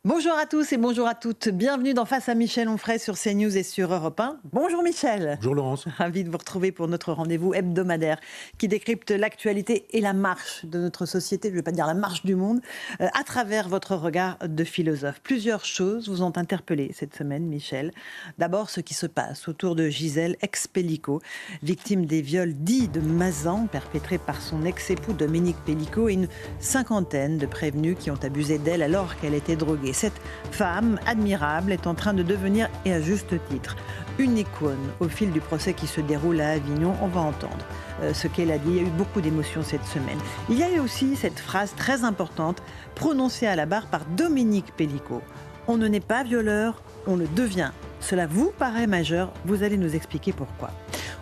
Bonjour à tous et bonjour à toutes. Bienvenue dans Face à Michel Onfray sur CNews et sur Europe 1. Bonjour Michel. Bonjour Laurence. Ravi de vous retrouver pour notre rendez-vous hebdomadaire qui décrypte l'actualité et la marche de notre société, je ne vais pas dire la marche du monde, à travers votre regard de philosophe. Plusieurs choses vous ont interpellé cette semaine, Michel. D'abord, ce qui se passe autour de Gisèle ex-Pellico, victime des viols dits de Mazan perpétrés par son ex-époux Dominique Pellico et une cinquantaine de prévenus qui ont abusé d'elle alors qu'elle était droguée. Cette femme admirable est en train de devenir, et à juste titre, une icône au fil du procès qui se déroule à Avignon. On va entendre ce qu'elle a dit. Il y a eu beaucoup d'émotions cette semaine. Il y a eu aussi cette phrase très importante prononcée à la barre par Dominique Pellico. On ne naît pas violeur, on le devient. Cela vous paraît majeur, vous allez nous expliquer pourquoi.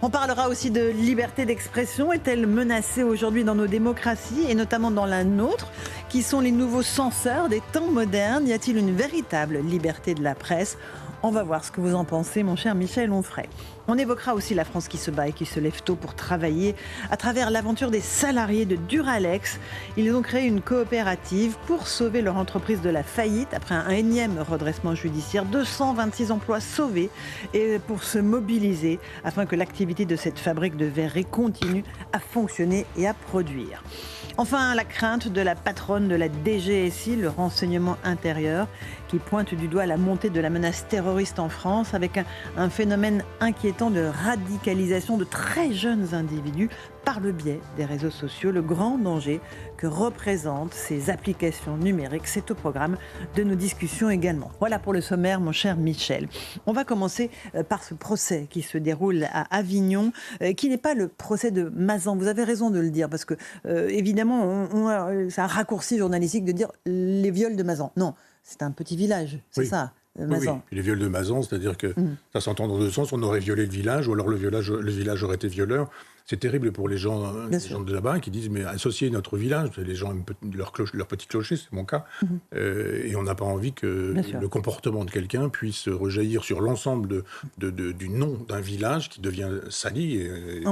On parlera aussi de liberté d'expression. Est-elle menacée aujourd'hui dans nos démocraties et notamment dans la nôtre? Qui sont les nouveaux censeurs des temps modernes? Y a-t-il une véritable liberté de la presse? On va voir ce que vous en pensez, mon cher Michel Onfray. On évoquera aussi la France qui se bat et qui se lève tôt pour travailler à travers l'aventure des salariés de Duralex. Ils ont créé une coopérative pour sauver leur entreprise de la faillite après un énième redressement judiciaire. 226 emplois sauvés et pour se mobiliser afin que l'activité de cette fabrique de verrerie continue à fonctionner et à produire. Enfin, la crainte de la patronne de la DGSI, le renseignement intérieur, qui pointe du doigt la montée de la menace terroriste en France avec un phénomène inquiétant de radicalisation de très jeunes individus par le biais des réseaux sociaux. Le grand danger que représentent ces applications numériques, c'est au programme de nos discussions également. Voilà pour le sommaire, mon cher Michel. On va commencer par ce procès qui se déroule à Avignon, qui n'est pas le procès de Mazan. Vous avez raison de le dire, parce que évidemment, c'est un raccourci journalistique de dire les viols de Mazan. Non, c'est un petit village, c'est oui. ça. Mazan. Oui. Et les viols de Mazan, c'est-à-dire que ça s'entend dans deux sens. On aurait violé le village, ou alors le village aurait été violeur. C'est terrible pour les gens de là-bas qui disent mais associer notre village, les gens aiment leur petit clocher, c'est mon cas, et on n'a pas envie que le comportement de quelqu'un puisse rejaillir sur l'ensemble du nom d'un village qui devient sali.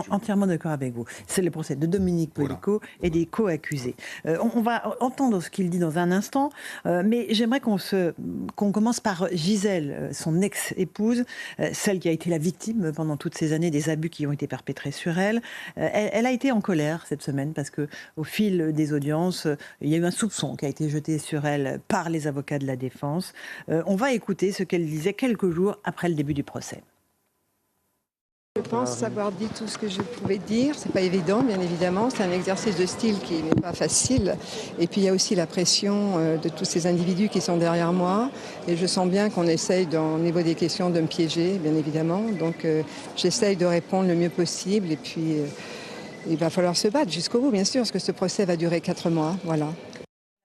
Entièrement d'accord avec vous. C'est le procès de Dominique Pellico et des co-accusés. On va entendre ce qu'il dit dans un instant, mais j'aimerais qu'on commence par Gisèle, son ex-épouse, celle qui a été la victime pendant toutes ces années des abus qui ont été perpétrés sur elle. Elle a été en colère cette semaine parce qu'au fil des audiences, il y a eu un soupçon qui a été jeté sur elle par les avocats de la défense. On va écouter ce qu'elle disait quelques jours après le début du procès. Je pense avoir dit tout ce que je pouvais dire. C'est pas évident, bien évidemment. C'est un exercice de style qui n'est pas facile. Et puis il y a aussi la pression de tous ces individus qui sont derrière moi. Et je sens bien qu'on essaye, au niveau des questions, de me piéger, bien évidemment. Donc j'essaye de répondre le mieux possible. Et puis il va falloir se battre jusqu'au bout, bien sûr, parce que ce procès va durer 4 mois. Voilà.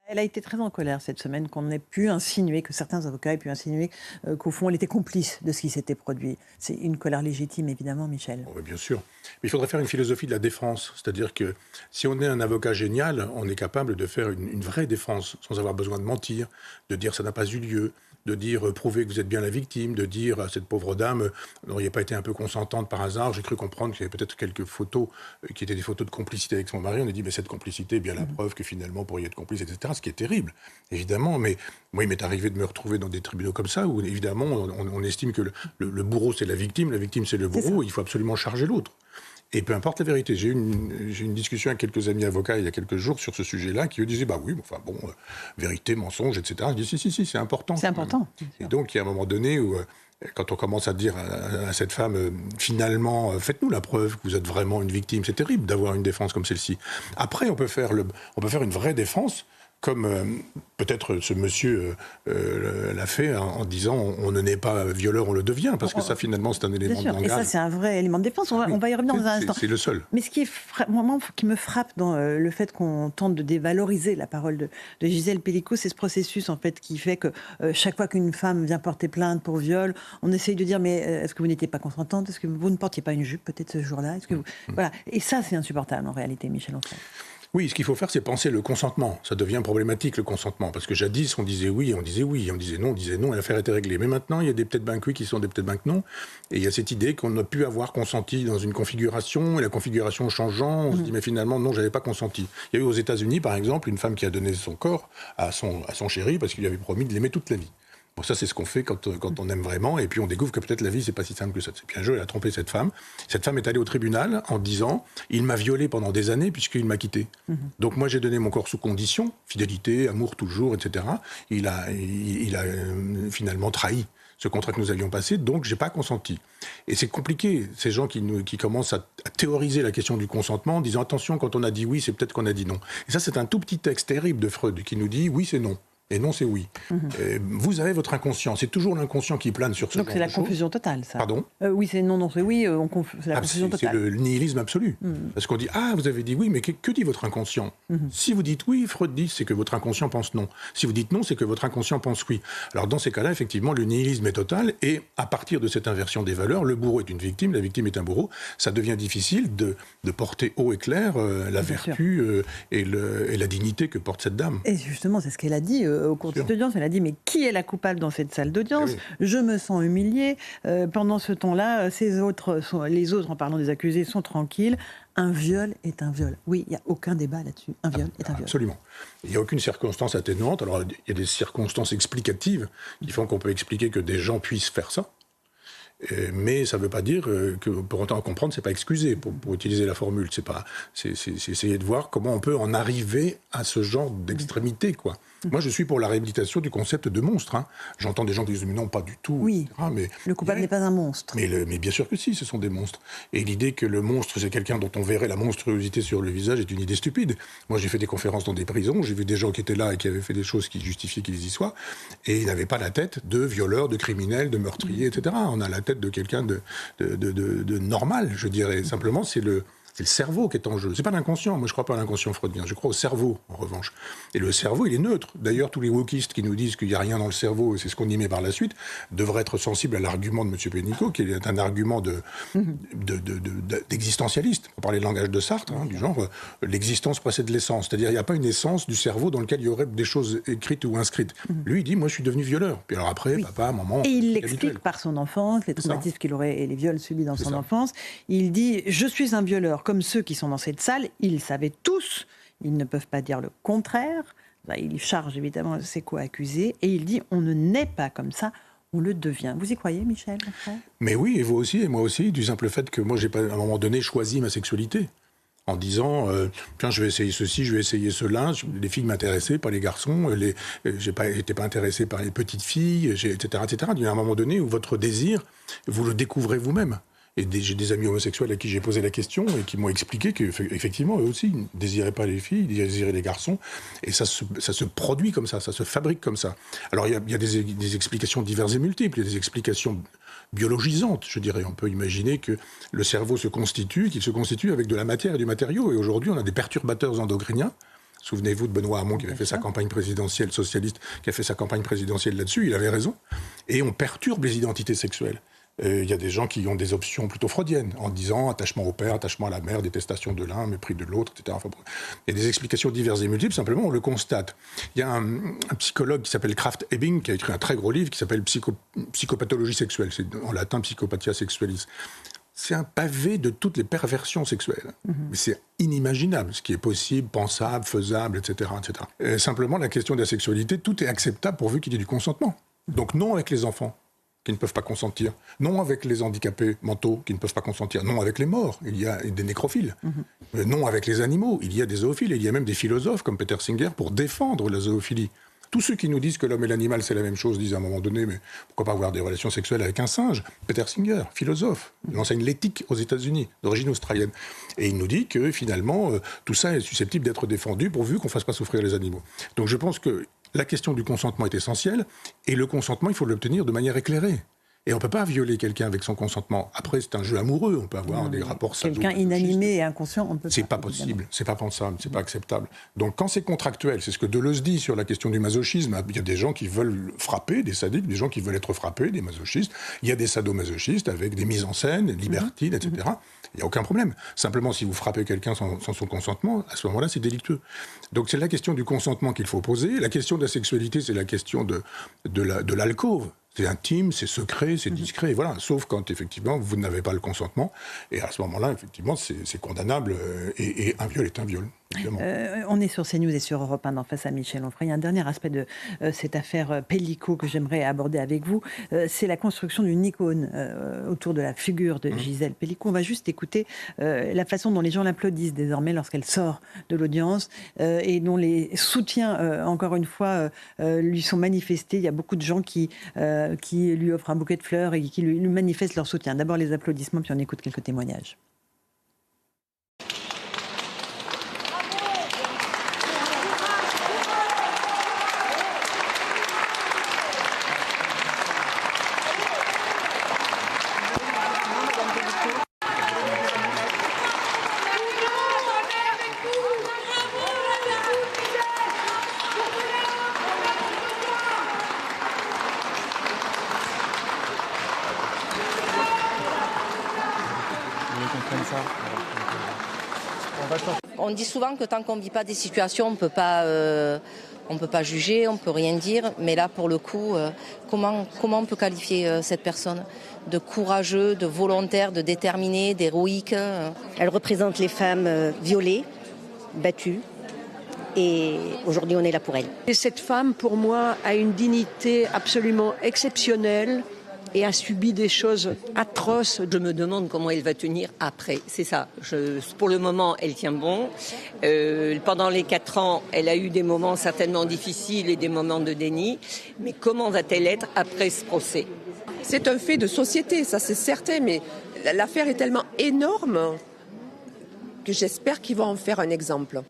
Elle a été très en colère cette semaine qu'on ait pu insinuer, que certains avocats aient pu insinuer qu'au fond, elle était complice de ce qui s'était produit. C'est une colère légitime, évidemment, Michel. Oui, bien sûr. Mais il faudrait faire une philosophie de la défense. C'est-à-dire que si on est un avocat génial, on est capable de faire une vraie défense, sans avoir besoin de mentir, de dire ça n'a pas eu lieu, de dire prouver que vous êtes bien la victime, de dire à cette pauvre dame, n'auriez pas été un peu consentante par hasard, j'ai cru comprendre qu'il y avait peut-être quelques photos qui étaient des photos de complicité avec son mari. On a dit, mais cette complicité est bien la preuve que finalement, vous pourriez être complice, etc. Ce qui est terrible, évidemment. Mais moi, il m'est arrivé de me retrouver dans des tribunaux comme ça, où évidemment, on estime que le bourreau, c'est la victime c'est le bourreau, il faut absolument charger l'autre. Et peu importe la vérité. J'ai eu une discussion avec quelques amis avocats il y a quelques jours sur ce sujet-là, qui eux disaient, bah oui, enfin bon, vérité, mensonge, etc. Je dis, si, c'est important. C'est important. Et donc, il y a un moment donné où, quand on commence à dire à cette femme, finalement, faites-nous la preuve que vous êtes vraiment une victime, c'est terrible d'avoir une défense comme celle-ci. Après, on peut faire une vraie défense, comme peut-être ce monsieur l'a fait en disant on ne naît pas violeur, on le devient, parce que ça finalement c'est un élément de langage. Et ça c'est un vrai élément de défense, on va y revenir dans un instant. C'est le seul. Mais ce qui me frappe dans le fait qu'on tente de dévaloriser la parole de Gisèle Pellico, c'est ce processus en fait qui fait que chaque fois qu'une femme vient porter plainte pour viol, on essaye de dire mais est-ce que vous n'étiez pas consentante, est-ce que vous ne portiez pas une jupe peut-être ce jour-là, est-ce que vous... Voilà. Et ça c'est insupportable en réalité, Michel Onfray. Oui, ce qu'il faut faire, c'est penser le consentement. Ça devient problématique, le consentement. Parce que jadis, on disait oui, on disait oui, on disait non, et l'affaire était réglée. Mais maintenant, il y a des peut-être ben que oui qui sont des peut-être ben que non. Et il y a cette idée qu'on a pu avoir consenti dans une configuration, et la configuration changeant, on se dit, mais finalement, non, j'avais pas consenti. Il y a eu aux États-Unis, par exemple, une femme qui a donné son corps à son chéri parce qu'il lui avait promis de l'aimer toute la vie. Bon, ça, c'est ce qu'on fait quand on aime vraiment, et puis on découvre que peut-être la vie, c'est pas si simple que ça. C'est bien joué, elle a trompé cette femme. Cette femme est allée au tribunal en disant « Il m'a violée pendant des années puisqu'il m'a quitté. Donc moi, j'ai donné mon corps sous condition, fidélité, amour toujours, etc. Il a finalement trahi ce contrat que nous avions passé, donc j'ai pas consenti. » Et c'est compliqué, ces gens qui commencent à théoriser la question du consentement en disant « Attention, quand on a dit oui, c'est peut-être qu'on a dit non. » Et ça, c'est un tout petit texte terrible de Freud qui nous dit « Oui, c'est non. » Et non, c'est oui. Vous avez votre inconscient. C'est toujours l'inconscient qui plane sur ce genre de choses. Donc c'est la confusion totale, ça. Pardon ? Oui, c'est non, c'est oui. C'est la confusion totale. C'est le nihilisme absolu. Parce qu'on dit, ah, vous avez dit oui, mais que dit votre inconscient ? Si vous dites oui, Freud dit, c'est que votre inconscient pense non. Si vous dites non, c'est que votre inconscient pense oui. Alors dans ces cas-là, effectivement, le nihilisme est total. Et à partir de cette inversion des valeurs, le bourreau est une victime, la victime est un bourreau. Ça devient difficile de porter haut et clair la vertu et la dignité que porte cette dame. Et justement, c'est ce qu'elle a dit au cours de cette audience. Elle a dit, mais qui est la coupable dans cette salle d'audience ? Je me sens humiliée. Pendant ce temps-là, les autres, en parlant des accusés, sont tranquilles. Un viol est un viol. Oui, il n'y a aucun débat là-dessus. Un viol est un viol. Absolument. Il n'y a aucune circonstance atténuante. Alors, il y a des circonstances explicatives qui font qu'on peut expliquer que des gens puissent faire ça. Mais ça ne veut pas dire que, pour autant comprendre, c'est pas excusé, pour utiliser la formule. C'est essayer de voir comment on peut en arriver à ce genre d'extrémité, quoi. Moi, je suis pour la réhabilitation du concept de monstre. Hein. J'entends des gens qui disent, mais non, pas du tout. Oui, etc. Mais le coupable n'est pas un monstre. Mais bien sûr que si, ce sont des monstres. Et l'idée que le monstre, c'est quelqu'un dont on verrait la monstruosité sur le visage est une idée stupide. Moi, j'ai fait des conférences dans des prisons, j'ai vu des gens qui étaient là et qui avaient fait des choses qui justifiaient qu'ils y soient, et ils n'avaient pas la tête de violeurs, de criminels, de meurtriers, etc. On a la tête de quelqu'un de normal, je dirais. Simplement, c'est le cerveau qui est en jeu. C'est pas l'inconscient. Moi, je crois pas à l'inconscient freudien. Je crois au cerveau, en revanche. Et le cerveau, il est neutre. D'ailleurs, tous les wokistes qui nous disent qu'il n'y a rien dans le cerveau, et c'est ce qu'on y met par la suite, devraient être sensibles à l'argument de M. Pénicaud, qui est un argument d'existentialiste. On parlait de langage de Sartre, hein, du genre, l'existence précède l'essence. C'est-à-dire, il n'y a pas une essence du cerveau dans lequel il y aurait des choses écrites ou inscrites. Lui, il dit, moi, je suis devenu violeur. Puis alors après, papa, maman... Et il l'explique par son enfance, les traumatismes qu'il aurait et les viols subis dans son enfance. Il dit, je suis un violeur. Comme ceux qui sont dans cette salle, ils savaient tous, ils ne peuvent pas dire le contraire. Là, il charge évidemment ses co-accusés et il dit on ne naît pas comme ça, on le devient. Vous y croyez, Michel ? Mais oui, et vous aussi, et moi aussi, du simple fait que moi, j'ai pas, à un moment donné, choisi ma sexualité. En disant, tiens, je vais essayer ceci, je vais essayer cela. Les filles m'intéressaient, pas les garçons. J'étais pas intéressé par les petites filles, etc., etc. Il y a un moment donné où votre désir, vous le découvrez vous-même. Et j'ai des amis homosexuels à qui j'ai posé la question et qui m'ont expliqué qu'effectivement, eux aussi, ils ne désiraient pas les filles, ils désiraient les garçons. Et ça se produit comme ça se fabrique comme ça. Alors, il y a des explications diverses et multiples. Il y a des explications biologisantes, je dirais. On peut imaginer que le cerveau se constitue, qu'il se constitue avec de la matière et du matériau. Et aujourd'hui, on a des perturbateurs endocriniens. Souvenez-vous de Benoît Hamon qui avait fait sa campagne présidentielle socialiste, qui a fait sa campagne présidentielle là-dessus. Il avait raison. Et on perturbe les identités sexuelles. Il y a des gens qui ont des options plutôt freudiennes, en disant attachement au père, attachement à la mère, détestation de l'un, mépris de l'autre, etc. Enfin, il y a des explications diverses et multiples, simplement on le constate. Il y a un psychologue qui s'appelle Krafft-Ebing qui a écrit un très gros livre qui s'appelle Psychopathologie sexuelle, c'est en latin Psychopathia sexualis. C'est un pavé de toutes les perversions sexuelles. Mais c'est inimaginable, ce qui est possible, pensable, faisable, etc. etc. Et simplement, la question de la sexualité, tout est acceptable pourvu qu'il y ait du consentement. Donc non avec les enfants qui ne peuvent pas consentir, non avec les handicapés mentaux qui ne peuvent pas consentir, non avec les morts, il y a des nécrophiles, non avec les animaux, il y a des zoophiles, il y a même des philosophes comme Peter Singer pour défendre la zoophilie. Tous ceux qui nous disent que l'homme et l'animal c'est la même chose disent à un moment donné, mais pourquoi pas avoir des relations sexuelles avec un singe ? Peter Singer, philosophe, il enseigne l'éthique aux États-Unis, d'origine australienne. Et il nous dit que finalement, tout ça est susceptible d'être défendu pourvu qu'on ne fasse pas souffrir les animaux. Donc je pense que la question du consentement est essentielle, et le consentement, il faut l'obtenir de manière éclairée. Et on ne peut pas violer quelqu'un avec son consentement. Après, c'est un jeu amoureux, on peut avoir des rapports quelqu'un inanimé et inconscient, on peut c'est pas possible, c'est pas pensable, c'est pas acceptable. Donc quand c'est contractuel, c'est ce que Deleuze dit sur la question du masochisme. Il y a des gens qui veulent frapper, des sadiques, des gens qui veulent être frappés, des masochistes. Il y a des sadomasochistes avec des mises en scène, des libertines, etc. Il n'y a aucun problème. Simplement, si vous frappez quelqu'un sans son consentement, à ce moment-là, c'est délictueux. Donc c'est la question du consentement qu'il faut poser. La question de la sexualité, c'est la question de l'alcôve. C'est intime, c'est secret, c'est discret, voilà. Sauf quand, effectivement, vous n'avez pas le consentement. Et à ce moment-là, effectivement, c'est condamnable. Et un viol est un viol, évidemment. On est sur CNews et sur Europe 1 en face à Michel Onfray. Il y a un dernier aspect de cette affaire Pellico que j'aimerais aborder avec vous. C'est la construction d'une icône autour de la figure de Gisèle Pellico. On va juste écouter la façon dont les gens l'applaudissent désormais lorsqu'elle sort de l'audience et dont les soutiens, encore une fois, lui sont manifestés. Il y a beaucoup de gens qui lui offrent un bouquet de fleurs et qui lui manifestent leur soutien. D'abord les applaudissements, puis on écoute quelques témoignages. On dit souvent que tant qu'on ne vit pas des situations, on ne peut pas juger, on ne peut rien dire. Mais là, pour le coup, comment on peut qualifier cette personne de courageux, de volontaire, de déterminé, d'héroïque? Elle représente les femmes violées, battues. Et aujourd'hui, on est là pour elle. Et cette femme, pour moi, a une dignité absolument exceptionnelle et a subi des choses atroces. Je me demande comment elle va tenir après. C'est ça. Pour le moment, elle tient bon. Pendant les 4 ans, elle a eu des moments certainement difficiles et des moments de déni. Mais comment va-t-elle être après ce procès? C'est un fait de société, ça c'est certain. Mais l'affaire est tellement énorme que j'espère qu'ils vont en faire un exemple.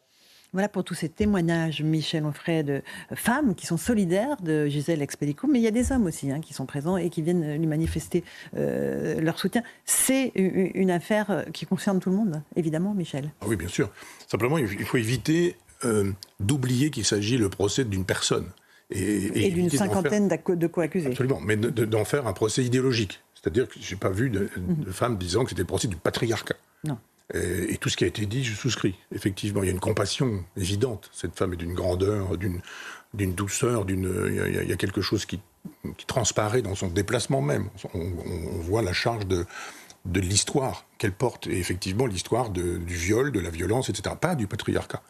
Voilà pour tous ces témoignages, Michel Onfray, de femmes qui sont solidaires de Gisèle Pellico, mais il y a des hommes aussi qui sont présents et qui viennent lui manifester leur soutien. C'est une affaire qui concerne tout le monde, évidemment, Michel. Ah oui, bien sûr. Simplement, il faut éviter d'oublier qu'il s'agit le procès d'une personne. Et d'une cinquantaine de co-accusés. Absolument, mais d'en faire un procès idéologique. C'est-à-dire que je n'ai pas vu de femmes disant que c'était le procès du patriarcat. Non. Et tout ce qui a été dit, je souscris. Effectivement, il y a une compassion évidente. Cette femme est d'une grandeur, d'une douceur, il y a quelque chose qui transparaît dans son déplacement même. On voit la charge de l'histoire qu'elle porte. Et effectivement, l'histoire du viol, de la violence, etc. Pas du patriarcat.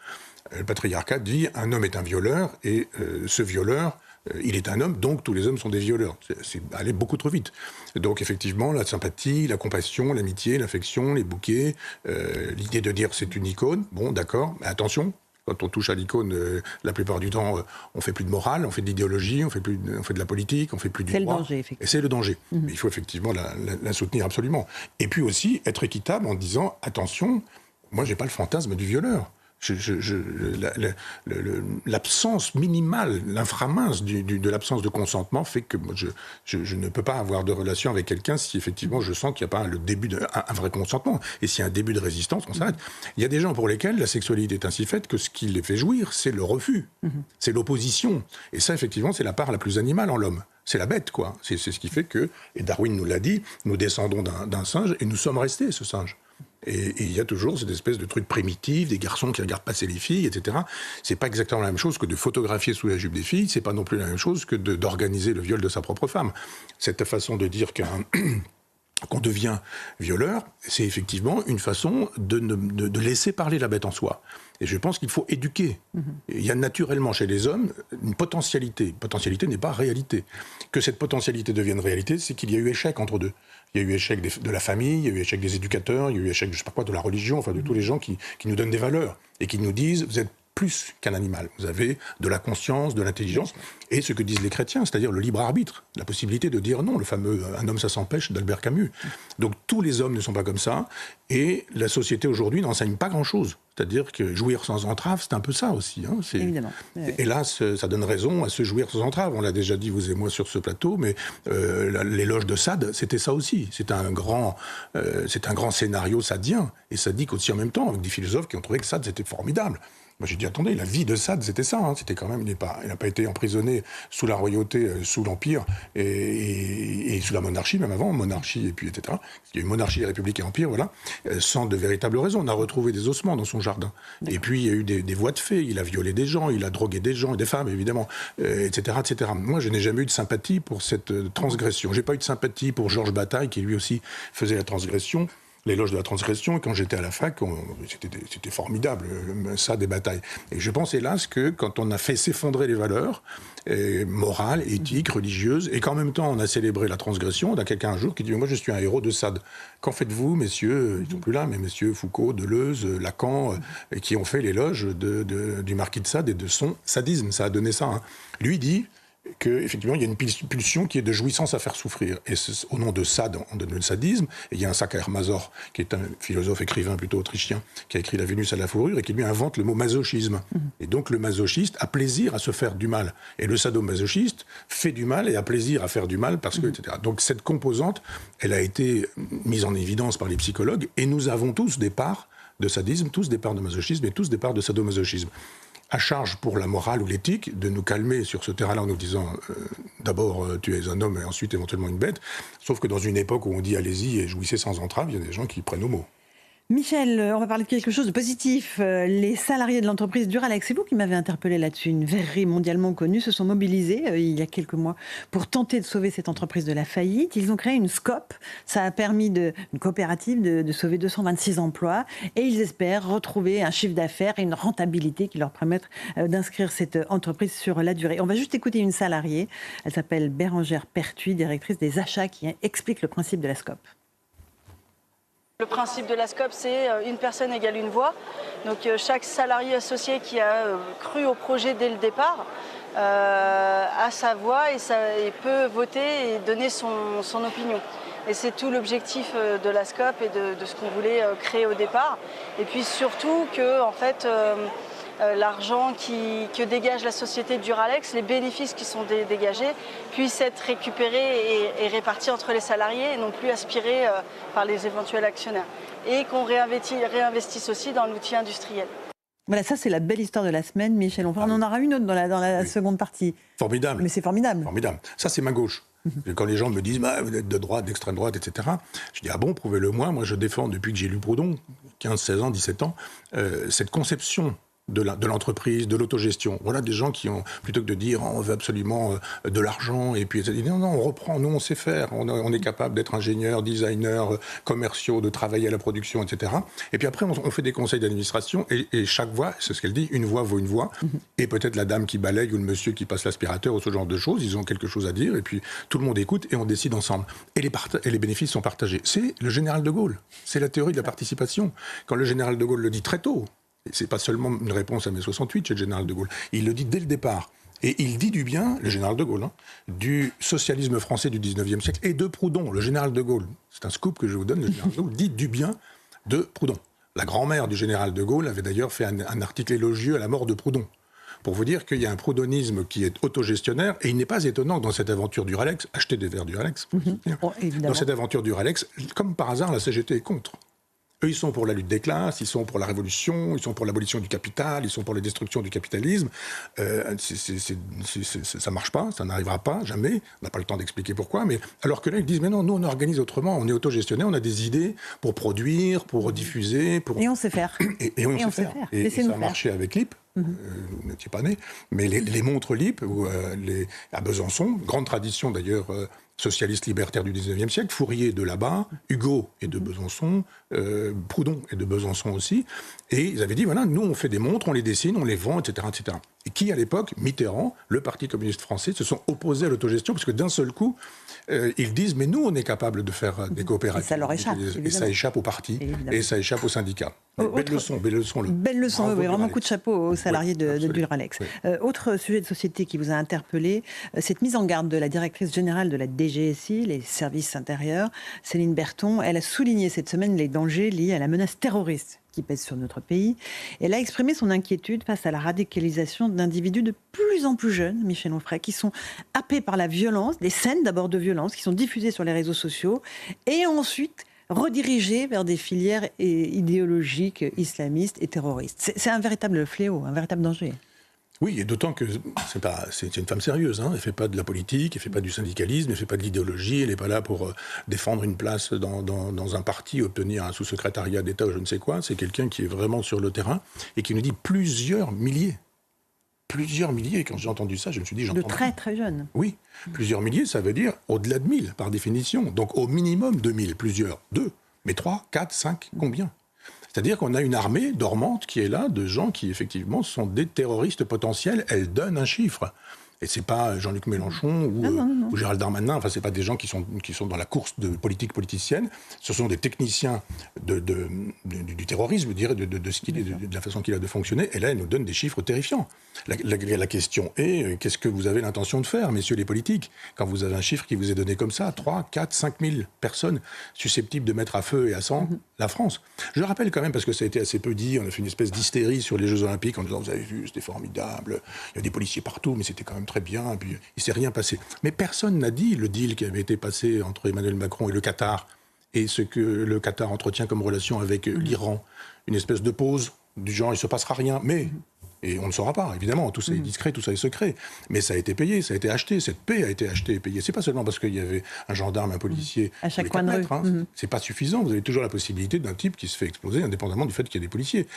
Le patriarcat dit un homme est un violeur et ce violeur, il est un homme, donc tous les hommes sont des violeurs. C'est aller beaucoup trop vite. Donc effectivement, la sympathie, la compassion, l'amitié, l'affection, les bouquets, l'idée de dire c'est une icône, bon d'accord, mais attention, quand on touche à l'icône, la plupart du temps, on fait plus de morale, on fait de l'idéologie, on fait de la politique, on fait plus du droit. C'est le danger, effectivement. Et c'est le danger. Mais il faut effectivement la soutenir absolument. Et puis aussi être équitable en disant attention, moi j'ai pas le fantasme du violeur. L'absence minimale, l'inframince de l'absence de consentement fait que moi, je ne peux pas avoir de relation avec quelqu'un si effectivement je sens qu'il n'y a pas le début d'un vrai consentement. Et s'il y a un début de résistance, on s'arrête. Il y a des gens pour lesquels la sexualité est ainsi faite que ce qui les fait jouir, c'est le refus, c'est l'opposition. Et ça, effectivement, c'est la part la plus animale en l'homme. C'est la bête, quoi. C'est ce qui fait que, et Darwin nous l'a dit, nous descendons d'un singe et nous sommes restés, ce singe. Et il y a toujours cette espèce de truc primitif, des garçons qui regardent passer les filles, etc. C'est pas exactement la même chose que de photographier sous la jupe des filles, c'est pas non plus la même chose que d'organiser le viol de sa propre femme. Cette façon de dire qu'on devient violeur, c'est effectivement une façon de laisser parler la bête en soi. Et je pense qu'il faut éduquer. Il y a naturellement chez les hommes une potentialité. Potentialité n'est pas réalité. Que cette potentialité devienne réalité, c'est qu'il y a eu échec entre deux. Il y a eu échec de la famille, il y a eu échec des éducateurs, il y a eu échec, je sais pas quoi, de la religion, enfin de tous les gens qui nous donnent des valeurs et qui nous disent vous êtes plus qu'un animal. Vous avez de la conscience, de l'intelligence, et ce que disent les chrétiens, c'est-à-dire le libre arbitre, la possibilité de dire non, le fameux « un homme ça s'empêche » d'Albert Camus. Donc tous les hommes ne sont pas comme ça, et la société aujourd'hui n'enseigne pas grand-chose. C'est-à-dire que jouir sans entrave, c'est un peu ça aussi. Hein. Évidemment. Hélas, ça donne raison à se jouir sans entrave. On l'a déjà dit, vous et moi, sur ce plateau, mais l'éloge de Sade, c'était ça aussi. C'est un grand scénario sadien, et sadique aussi en même temps, avec des philosophes qui ont trouvé que Sade, c'était formidable. Moi, j'ai dit, attendez, la vie de Sade, c'était ça. Hein. C'était quand même, il n'a pas été emprisonné sous la royauté, sous l'Empire, et sous la monarchie, même avant, monarchie, et puis, etc. Il y a eu monarchie, république et empire, voilà, sans de véritables raisons. On a retrouvé des ossements dans son jardin. Et puis, il y a eu des voies de fait. Il a violé des gens, il a drogué des gens, des femmes, évidemment, etc., etc. Moi, je n'ai jamais eu de sympathie pour cette transgression. J'ai pas eu de sympathie pour Georges Bataille, qui lui aussi faisait la transgression. L'éloge de la transgression, et quand j'étais à la fac, c'était formidable, ça, des batailles. Et je pense, hélas, que quand on a fait s'effondrer les valeurs morales, éthiques, religieuses, et qu'en même temps on a célébré la transgression, on a quelqu'un un jour qui dit « Moi, je suis un héros de Sade ». Qu'en faites-vous, messieurs, ils ne sont plus là, mais messieurs Foucault, Deleuze, Lacan, qui ont fait l'éloge du marquis de Sade et de son sadisme. Ça a donné ça. Hein. Lui dit qu'effectivement, il y a une pulsion qui est de jouissance à faire souffrir. Et au nom de Sade, on donne le sadisme. Et il y a un Sacher Mazor, qui est un philosophe écrivain plutôt autrichien, qui a écrit La Vénus à la fourrure, et qui lui invente le mot masochisme. Et donc le masochiste a plaisir à se faire du mal. Et le sadomasochiste fait du mal et a plaisir à faire du mal, parce que, etc. Donc cette composante, elle a été mise en évidence par les psychologues, et nous avons tous des parts de sadisme, tous des parts de masochisme, et tous des parts de sadomasochisme. À charge pour la morale ou l'éthique de nous calmer sur ce terrain-là en nous disant d'abord tu es un homme et ensuite éventuellement une bête. Sauf que dans une époque où on dit allez-y et jouissez sans entrave, il y a des gens qui prennent au mot. Michel, on va parler de quelque chose de positif. Les salariés de l'entreprise Duralex, c'est vous qui m'avez interpellé là-dessus, une verrerie mondialement connue, se sont mobilisés il y a quelques mois pour tenter de sauver cette entreprise de la faillite. Ils ont créé une SCOP, ça a permis une coopérative de sauver 226 emplois et ils espèrent retrouver un chiffre d'affaires et une rentabilité qui leur permettent d'inscrire cette entreprise sur la durée. On va juste écouter une salariée, elle s'appelle Bérangère Pertuis, directrice des achats, qui explique le principe de la SCOP. Le principe de la SCOP, c'est une personne égale une voix. Donc chaque salarié associé qui a cru au projet dès le départ a sa voix et peut voter et donner son opinion. Et c'est tout l'objectif de la SCOP et de ce qu'on voulait créer au départ. Et puis surtout que, en fait, l'argent que dégage la société Duralex, les bénéfices qui sont dégagés, puissent être récupérés et répartis entre les salariés et non plus aspirés par les éventuels actionnaires. Et qu'on réinvestisse aussi dans l'outil industriel. Voilà, ça c'est la belle histoire de la semaine, Michel. On en aura une autre dans la seconde partie. Formidable. Mais c'est formidable. Formidable. Ça c'est ma gauche. Quand les gens me disent vous êtes de droite, d'extrême droite, etc., je dis ah bon, prouvez-le-moi. Moi je défends depuis que j'ai lu Proudhon, 15, 16 ans, 17 ans, cette conception de l'entreprise, de l'autogestion. Voilà des gens qui ont, plutôt que de dire on veut absolument de l'argent, et puis non, on reprend, nous on sait faire, on est capable d'être ingénieur, designer, commerciaux, de travailler à la production, etc. Et puis après on fait des conseils d'administration, et chaque voix, c'est ce qu'elle dit, une voix vaut une voix, et peut-être la dame qui balaye ou le monsieur qui passe l'aspirateur ou ce genre de choses, ils ont quelque chose à dire, et puis tout le monde écoute et on décide ensemble. Et les bénéfices sont partagés. C'est le général de Gaulle, c'est la théorie de la participation. Quand le général de Gaulle le dit très tôt, c'est pas seulement une réponse à mai 68 chez le général de Gaulle. Il le dit dès le départ. Et il dit du bien, le général de Gaulle, du socialisme français du 19e siècle et de Proudhon. Le général de Gaulle, c'est un scoop que je vous donne, le général de Gaulle dit du bien de Proudhon. La grand-mère du général de Gaulle avait d'ailleurs fait un article élogieux à la mort de Proudhon. Pour vous dire qu'il y a un proudhonisme qui est autogestionnaire, et il n'est pas étonnant que dans cette aventure Duralex, acheter des verres Duralex, dans cette aventure Duralex, comme par hasard, la CGT est contre. Eux, ils sont pour la lutte des classes, ils sont pour la révolution, ils sont pour l'abolition du capital, ils sont pour la destruction du capitalisme. Ça marche pas, ça n'arrivera pas, jamais. On n'a pas le temps d'expliquer pourquoi. Mais alors que là, ils disent, mais non, nous, on organise autrement, on est autogestionnaire, on a des idées pour produire, pour diffuser. Et on sait faire. Et on sait faire. Et ça a marché avec LIP. Vous n'étiez pas né, mais les montres LIP à Besançon, grande tradition d'ailleurs socialistes libertaires du 19e siècle, Fourier de là-bas, Hugo et de Besançon, Proudhon et de Besançon aussi. Et ils avaient dit, voilà, nous on fait des montres, on les dessine, on les vend, etc. etc. Et qui, à l'époque, Mitterrand, le Parti communiste français, se sont opposés à l'autogestion, parce que d'un seul coup, ils disent, mais nous, on est capable de faire des coopératives. Et ça leur échappe, Et ça échappe aux partis, et ça échappe aux syndicats. Belle leçon. Belle leçon, oui, vraiment coup de chapeau aux salariés de Duralex. Oui. Autre sujet de société qui vous a interpellé, cette mise en garde de la directrice générale de la DGSI, les services intérieurs, Céline Berthon. Elle a souligné cette semaine les dangers liés à la menace terroriste qui pèse sur notre pays. Elle a exprimé son inquiétude face à la radicalisation d'individus de plus en plus jeunes, Michel Onfray, qui sont happés par la violence, des scènes d'abord de violence qui sont diffusées sur les réseaux sociaux, et ensuite redirigés vers des filières idéologiques islamistes et terroristes. C'est un véritable fléau, un véritable danger. Oui, et d'autant que c'est une femme sérieuse. Elle ne fait pas de la politique, elle ne fait pas du syndicalisme, elle ne fait pas de l'idéologie, elle n'est pas là pour défendre une place dans un parti, obtenir un sous-secrétariat d'État ou je ne sais quoi. C'est quelqu'un qui est vraiment sur le terrain et qui nous dit plusieurs milliers. Plusieurs milliers. Quand j'ai entendu ça, je me suis dit... De très très jeunes. Oui, plusieurs milliers, ça veut dire au-delà de 1000 par définition. Donc au minimum 2000, plusieurs. 2, mais 3, 4, 5, combien ? C'est-à-dire qu'on a une armée dormante qui est là, de gens qui, effectivement, sont des terroristes potentiels. Elle donne un chiffre. Et c'est pas Jean-Luc Mélenchon ou Gérald Darmanin, enfin, c'est pas des gens qui sont dans la course de politique politicienne. Ce sont des techniciens du terrorisme, je dirais, de la façon qu'il a de fonctionner. Et là, elle nous donne des chiffres terrifiants. La question est, qu'est-ce que vous avez l'intention de faire, messieurs les politiques, quand vous avez un chiffre qui vous est donné comme ça, 3, 4, 5 000 personnes susceptibles de mettre à feu et à sang la France. Je le rappelle quand même, parce que ça a été assez peu dit, on a fait une espèce d'hystérie sur les Jeux Olympiques en disant, vous avez vu, c'était formidable, il y a des policiers partout, mais c'était quand même très bien, et puis il ne s'est rien passé. Mais personne n'a dit le deal qui avait été passé entre Emmanuel Macron et le Qatar, et ce que le Qatar entretient comme relation avec l'Iran. Une espèce de pause du genre, il ne se passera rien, mais... Et on ne le saura pas, évidemment, tout ça est discret, tout ça est secret. Mais ça a été payé, ça a été acheté, cette paix a été achetée et payée. C'est pas seulement parce qu'il y avait un gendarme, un policier... À chaque coin de rue. C'est pas suffisant, vous avez toujours la possibilité d'un type qui se fait exploser, indépendamment du fait qu'il y a des policiers.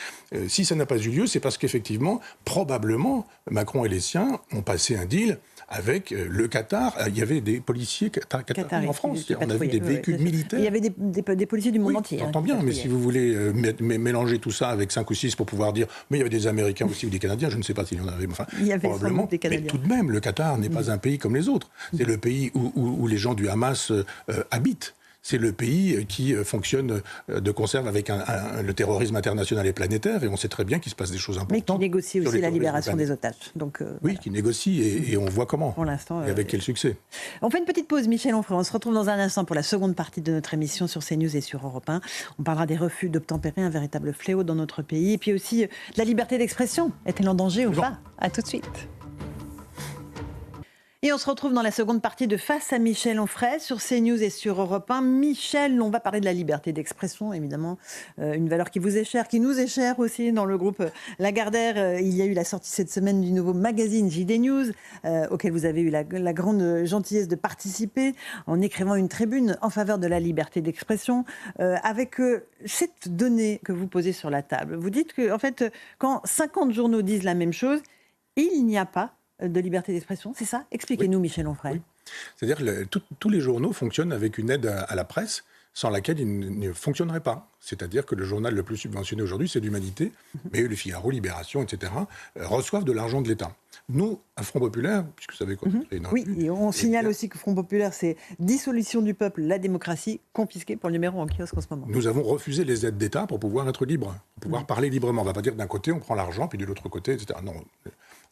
Si ça n'a pas eu lieu, c'est parce qu'effectivement, probablement, Macron et les siens ont passé un deal avec le Qatar. Il y avait des policiers qataris en France. On a vu des véhicules militaires. Il y avait des policiers du monde entier. J'entends bien, mais si vous voulez mélanger tout ça avec 5 ou 6 pour pouvoir dire mais il y avait des Américains aussi ou des Canadiens, je ne sais pas s'il y en avait, enfin, il y avait probablement. Des Canadiens. Mais tout de même, le Qatar n'est pas un pays comme les autres. C'est le pays où les gens du Hamas habitent. C'est le pays qui fonctionne de conserve avec le terrorisme international et planétaire, et on sait très bien qu'il se passe des choses importantes. Mais qui négocie aussi la libération des otages. Donc, oui, voilà. Qui négocie, et on voit comment. Pour l'instant, et avec quel succès. On fait une petite pause, Michel Onfray. On se retrouve dans un instant pour la seconde partie de notre émission sur CNews et sur Europe 1. On parlera des refus d'obtempérer, un véritable fléau dans notre pays, et puis aussi de la liberté d'expression. Est-elle en danger ou pas ? À tout de suite. Et on se retrouve dans la seconde partie de Face à Michel Onfray sur CNews et sur Europe 1. Michel, on va parler de la liberté d'expression, évidemment, une valeur qui vous est chère, qui nous est chère aussi dans le groupe Lagardère. Il y a eu la sortie cette semaine du nouveau magazine JD News, auquel vous avez eu la grande gentillesse de participer en écrivant une tribune en faveur de la liberté d'expression, avec cette donnée que vous posez sur la table. Vous dites que, en fait, quand 50 journaux disent la même chose, il n'y a pas de liberté d'expression, c'est ça ? Expliquez-nous, oui. Michel Onfray. Oui. C'est-à-dire que tous les journaux fonctionnent avec une aide à la presse sans laquelle ils ne fonctionneraient pas. C'est-à-dire que le journal le plus subventionné aujourd'hui, c'est l'Humanité, mais Le Figaro, Libération, etc., reçoivent de l'argent de l'État. Nous, à Front Populaire, puisque vous savez quoi... Oui, et on signale aussi que Front Populaire, c'est dissolution du peuple, la démocratie, confisquée pour le numéro en kiosque en ce moment. Nous avons refusé les aides d'État pour pouvoir être libres, pour pouvoir parler librement. On ne va pas dire d'un côté, on prend l'argent, puis de l'autre côté, etc. Non,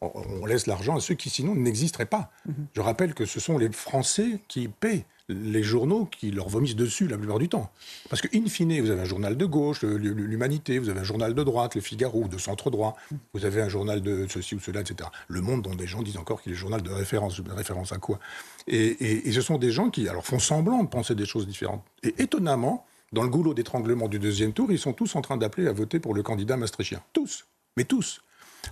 on laisse l'argent à ceux qui, sinon, n'existeraient pas. Je rappelle que ce sont les Français qui paient les journaux qui leur vomissent dessus la plupart du temps. Parce que, in fine, vous avez un journal de gauche, l'Humanité, vous avez un journal de droite, Le Figaro, ou de centre-droit, vous avez un journal de ceci ou cela, etc. Le Monde, dont des gens disent encore qu'il est journal de référence. De référence à quoi ? Et ce sont des gens qui alors, font semblant de penser des choses différentes. Et étonnamment, dans le goulot d'étranglement du deuxième tour, ils sont tous en train d'appeler à voter pour le candidat maastrichtien. Tous. Mais tous.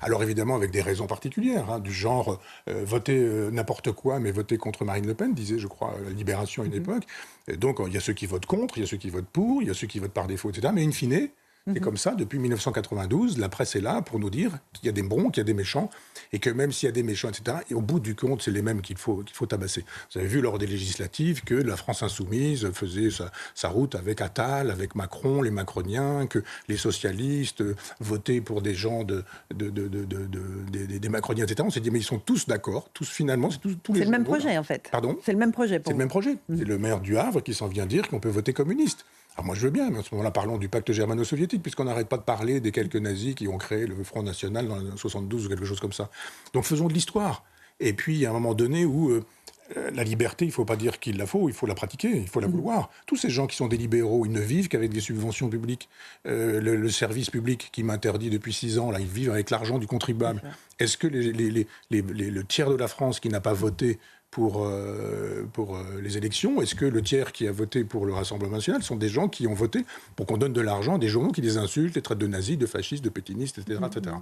Alors évidemment avec des raisons particulières, du genre voter n'importe quoi, mais voter contre Marine Le Pen, disait je crois la Libération à une époque. Et donc il y a ceux qui votent contre, il y a ceux qui votent pour, il y a ceux qui votent par défaut, etc. Mais in fine, C'est comme ça, depuis 1992, la presse est là pour nous dire qu'il y a des bons, qu'il y a des méchants, et que même s'il y a des méchants, etc., et au bout du compte, c'est les mêmes qu'il faut tabasser. Vous avez vu lors des législatives que la France insoumise faisait sa route avec Attal, avec Macron, les macroniens, que les socialistes votaient pour des gens des macroniens, etc. On s'est dit, mais ils sont tous d'accord, tous finalement, tous les... C'est le même projet, en fait. Pardon ? C'est le même projet pour C'est le même projet. C'est le maire du Havre qui s'en vient dire qu'on peut voter communiste. Alors moi je veux bien, mais à ce moment-là parlons du pacte germano-soviétique, puisqu'on n'arrête pas de parler des quelques nazis qui ont créé le Front National dans 1972 ou quelque chose comme ça. Donc faisons de l'histoire. Et puis il y a un moment donné où la liberté, il ne faut pas dire qu'il la faut, il faut la pratiquer, il faut la vouloir. Tous ces gens qui sont des libéraux, ils ne vivent qu'avec des subventions publiques. Le service public qui m'interdit depuis 6 ans, là, ils vivent avec l'argent du contribuable. Est-ce que le tiers de la France qui n'a pas voté pour les élections, est-ce que le tiers qui a voté pour le Rassemblement national sont des gens qui ont voté pour qu'on donne de l'argent à des journaux qui les insultent, les traitent de nazis, de fascistes, de pétinistes, etc. etc.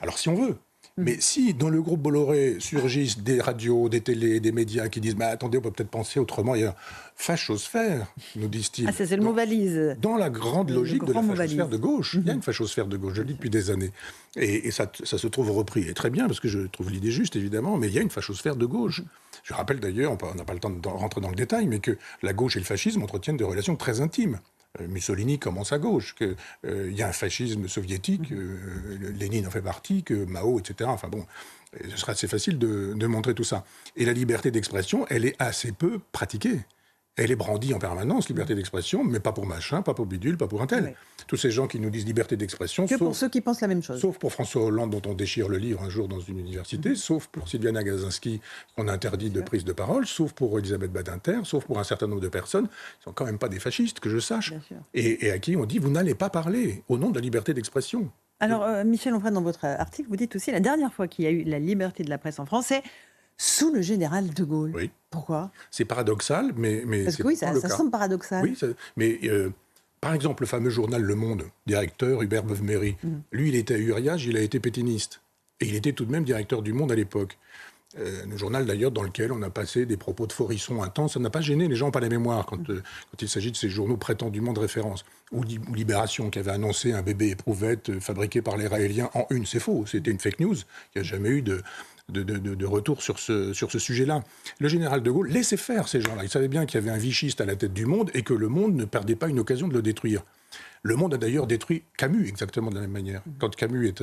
Alors si on veut. Mais si dans le groupe Bolloré surgissent des radios, des télés, des médias qui disent « mais attendez, on peut peut-être penser autrement », il y a fachosphère, nous disent-ils. Ah, c'est le mot valise. Dans la grande logique de la fachosphère de gauche. Il y a une fachosphère de gauche, je le dis depuis des années. Et ça se trouve repris. Et très bien, parce que je trouve l'idée juste, évidemment, mais il y a une fachosphère de gauche. Je rappelle d'ailleurs, on n'a pas le temps de rentrer dans le détail, mais que la gauche et le fascisme entretiennent des relations très intimes. Mussolini commence à gauche, qu'il y a un fascisme soviétique, Lénine en fait partie, que Mao, etc. Enfin bon, ce sera assez facile de montrer tout ça. Et la liberté d'expression, elle est assez peu pratiquée. Elle est brandie en permanence, liberté d'expression, mais pas pour machin, pas pour bidule, pas pour un tel. Oui. Tous ces gens qui nous disent liberté d'expression... Que pour ceux qui pensent la même chose. Sauf pour François Hollande, dont on déchire le livre un jour dans une université, sauf pour Sylviana Gazinski, qu'on interdit de prise de parole, sauf pour Elisabeth Badinter, sauf pour un certain nombre de personnes qui ne sont quand même pas des fascistes, que je sache, et à qui on dit, vous n'allez pas parler au nom de la liberté d'expression. Alors, Michel Onfray, dans votre article, vous dites aussi, la dernière fois qu'il y a eu la liberté de la presse en France, c'est sous le général de Gaulle. Oui. Pourquoi ? C'est paradoxal, mais parce que oui, ça semble paradoxal. Oui, mais par exemple, le fameux journal Le Monde, directeur Hubert Beuve-Méry, lui, il était à Uriage, il a été pétiniste. Et il était tout de même directeur du Monde à l'époque. Un journal d'ailleurs dans lequel on a passé des propos de Forisson intenses. Ça n'a pas gêné, les gens n'ont pas la mémoire quand il s'agit de ces journaux prétendument de référence. Ou Libération, qui avait annoncé un bébé éprouvette fabriqué par les Raéliens en une. C'est faux, c'était une fake news. Il n'y a jamais eu de retour sur ce sujet-là. Le général de Gaulle laissait faire ces gens-là. Il savait bien qu'il y avait un vichiste à la tête du Monde et que le Monde ne perdait pas une occasion de le détruire. Le Monde a d'ailleurs détruit Camus exactement de la même manière. Quand Camus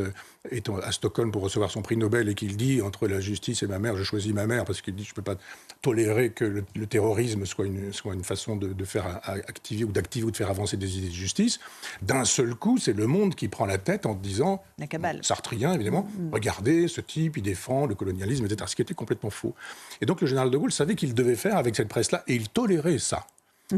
est à Stockholm pour recevoir son prix Nobel et qu'il dit « entre la justice et ma mère, je choisis ma mère » parce qu'il dit « je ne peux pas tolérer que le terrorisme soit une façon de faire activer ou d'activer ou de faire avancer des idées de justice », d'un seul coup, c'est le Monde qui prend la tête en disant la cabale. Sartrien évidemment, regardez, ce type, il défend le colonialisme, etc., ce qui était complètement faux. Et donc le général de Gaulle savait qu'il devait faire avec cette presse-là et il tolérait ça.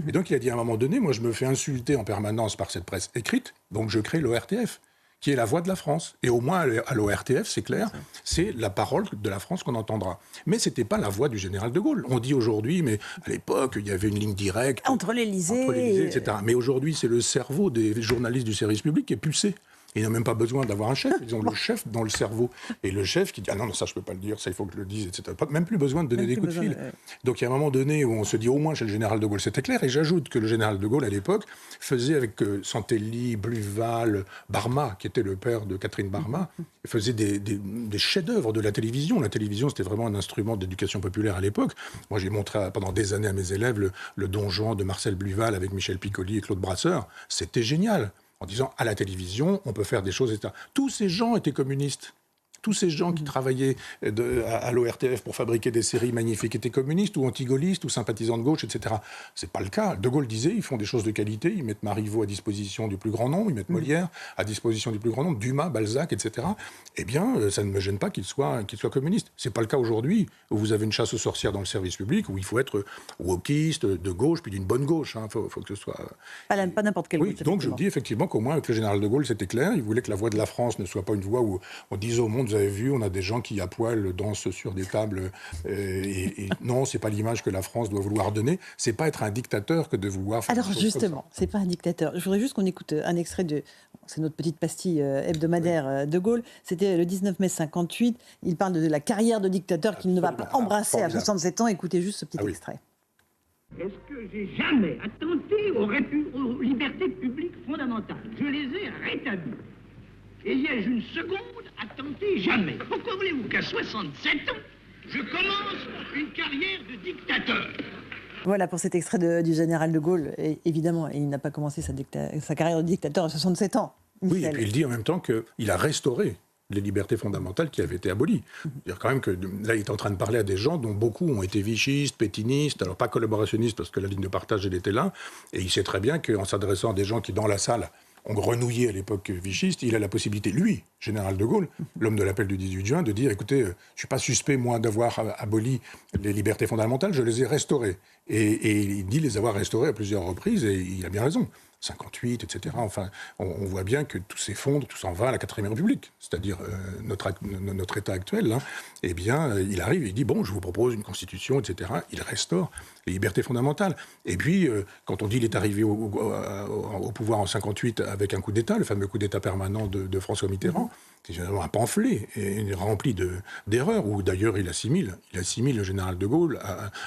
Et donc il a dit à un moment donné, moi je me fais insulter en permanence par cette presse écrite, donc je crée l'ORTF, qui est la voix de la France. Et au moins à l'ORTF, c'est clair, c'est la parole de la France qu'on entendra. Mais ce n'était pas la voix du général de Gaulle. On dit aujourd'hui, mais à l'époque, il y avait une ligne directe entre l'Élysée, etc. Mais aujourd'hui, c'est le cerveau des journalistes du service public qui est pulsé. Ils n'ont même pas besoin d'avoir un chef, ils ont le chef dans le cerveau. Et le chef qui dit « Ah non, ça je ne peux pas le dire, ça il faut que je le dise, etc. » Même plus besoin de donner des coups de fil. Donc il y a un moment donné où on se dit au moins chez le général de Gaulle c'était clair. Et j'ajoute que le général de Gaulle à l'époque faisait avec Santelli, Bluval, Barma, qui était le père de Catherine Barma, faisait des chefs-d'œuvre de la télévision. La télévision c'était vraiment un instrument d'éducation populaire à l'époque. Moi j'ai montré pendant des années à mes élèves le Don Juan de Marcel Bluval avec Michel Piccoli et Claude Brasseur. C'était génial. En disant, à la télévision, on peut faire des choses, etc. Tous ces gens étaient communistes. Tous ces gens qui travaillaient à l'ORTF pour fabriquer des séries magnifiques étaient communistes ou anti-gaullistes ou sympathisants de gauche, etc. C'est pas le cas. De Gaulle disait, ils font des choses de qualité, ils mettent Marivaux à disposition du plus grand nombre, ils mettent Molière à disposition du plus grand nombre, Dumas, Balzac, etc. Eh bien, ça ne me gêne pas qu'ils soient communistes. C'est pas le cas aujourd'hui, où vous avez une chasse aux sorcières dans le service public, où il faut être wokiste, de gauche, puis d'une bonne gauche. Faut que ce soit... Pas n'importe quelle gauche. Donc je dis effectivement qu'au moins avec le général de Gaulle, c'était clair. Il voulait que la voix de la France ne soit pas une voix où on dise au monde, vous avez vu, on a des gens qui à poil dansent sur des tables. Et non, c'est pas l'image que la France doit vouloir donner. C'est pas être un dictateur que de vouloir faire. Alors justement, c'est pas un dictateur. Je voudrais juste qu'on écoute un extrait c'est notre petite pastille hebdomadaire de Gaulle. C'était le 19 mai 58. Il parle de la carrière de dictateur qu'il ne va pas embrasser à 67 ans. Écoutez juste ce petit extrait. Est-ce que que j'ai jamais attenté aux libertés publiques fondamentales. Je les ai rétablies. Et ai-je une seconde attenté? Jamais. Pourquoi voulez-vous qu'à 67 ans, je commence une carrière de dictateur? Voilà pour cet extrait du général de Gaulle. Et évidemment, il n'a pas commencé sa carrière de dictateur à 67 ans. Michel. Oui, et puis il dit en même temps qu'il a restauré les libertés fondamentales qui avaient été abolies. C'est-à-dire quand même que là, il est en train de parler à des gens dont beaucoup ont été vichistes, pétinistes, alors pas collaborationnistes parce que la ligne de partage, elle était là. Et il sait très bien qu'en s'adressant à des gens qui, dans la salle, ont grenouillé à l'époque vichiste, il a la possibilité, lui, général de Gaulle, l'homme de l'appel du 18 juin, de dire, écoutez, je ne suis pas suspect, moi, d'avoir aboli les libertés fondamentales, je les ai restaurées. Et il dit les avoir restaurées à plusieurs reprises, et il a bien raison. 58, etc. Enfin, on voit bien que tout s'effondre, tout s'en va à la 4ème République, c'est-à-dire notre État actuel. Là, eh bien, il arrive et il dit, bon, je vous propose une constitution, etc. Il restaure les libertés fondamentales. Et puis, quand on dit qu'il est arrivé au pouvoir en 58 avec un coup d'État, le fameux coup d'État permanent de François Mitterrand, c'est généralement un pamphlet rempli d'erreurs, où d'ailleurs il assimile le général de Gaulle